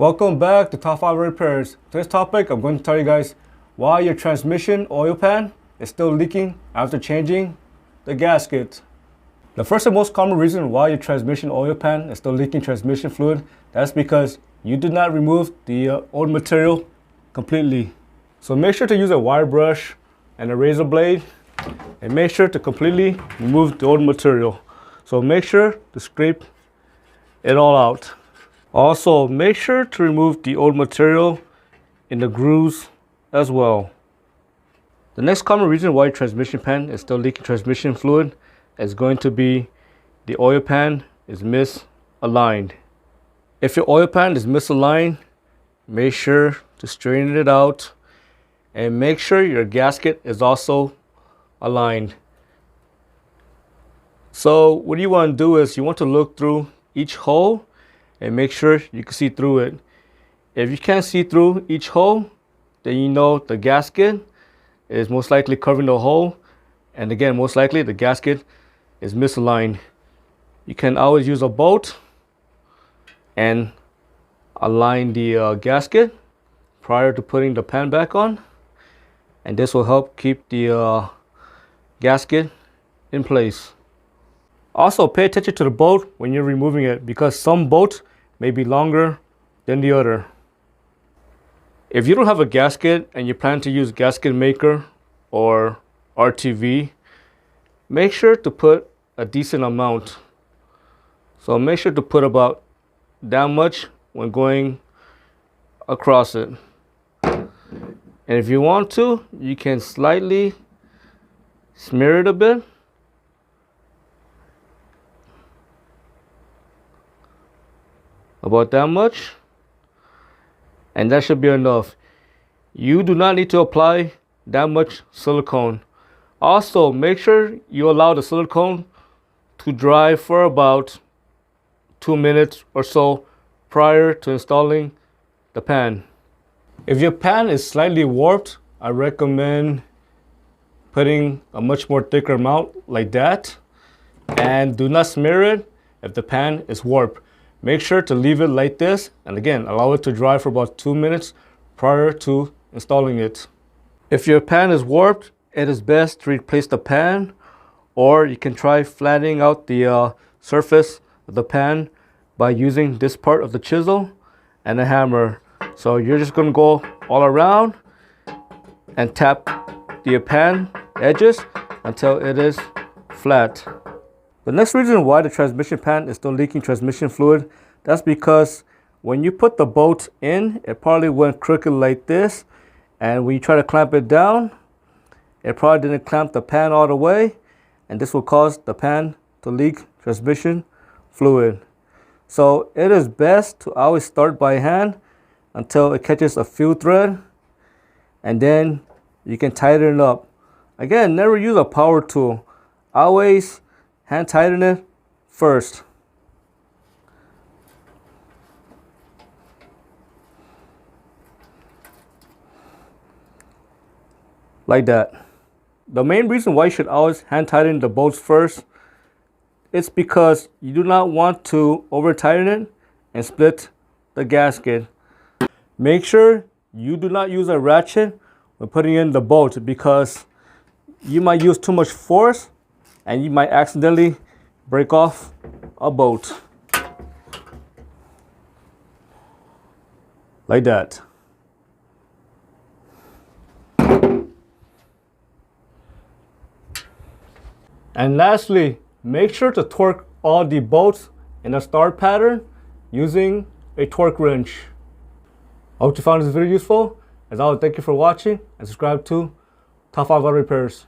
Welcome back to Top 5 Repairs. Today's topic, I'm going to tell you guys why your transmission oil pan is still leaking after changing the gasket. The first and most common reason why your transmission oil pan is still leaking transmission fluid, that's because you did not remove the old material completely. So make sure to use a wire brush and a razor blade and make sure to completely remove the old material. So make sure to scrape it all out. Also, make sure to remove the old material in the grooves as well. The next common reason why your transmission pan is still leaking transmission fluid is going to be the oil pan is misaligned. If your oil pan is misaligned, make sure to straighten it out and make sure your gasket is also aligned. So what you want to do is you want to look through each hole and make sure you can see through it. If you can't see through each hole, then you know the gasket is most likely covering the hole, and again, most likely the gasket is misaligned. You can always use a bolt and align the gasket prior to putting the pan back on, and this will help keep the gasket in place. Also, pay attention to the bolt when you're removing it because some bolts may be longer than the other. If you don't have a gasket and you plan to use gasket maker or RTV, make sure to put a decent amount. So make sure to put about that much when going across it. And if you want to, you can slightly smear it a bit. About that much, and that should be enough. You do not need to apply that much silicone. Also, make sure you allow the silicone to dry for about 2 minutes or so prior to installing the pan. If your pan is slightly warped, I recommend putting a much more thicker amount like that, and do not smear it if the pan is warped. Make sure to leave it like this, and again, allow it to dry for about 2 minutes prior to installing it. If your pan is warped, it is best to replace the pan, or you can try flattening out the surface of the pan by using this part of the chisel and a hammer. So you're just going to go all around and tap the pan edges until it is flat. The next reason why the transmission pan is still leaking transmission fluid, that's because when you put the bolt in, it probably went crooked like this, and when you try to clamp it down, it probably didn't clamp the pan all the way, and this will cause the pan to leak transmission fluid. So it is best to always start by hand until it catches a few thread, and then you can tighten it up. Again, never use a power tool. Always hand tighten it first. Like that. The main reason why you should always hand tighten the bolts first is because you do not want to over tighten it and split the gasket. Make sure you do not use a ratchet when putting in the bolt because you might use too much force and you might accidentally break off a bolt. Like that. And lastly, make sure to torque all the bolts in a star pattern using a torque wrench. I hope you found this video useful. As always, thank you for watching and subscribe to Top 5 Auto Repairs.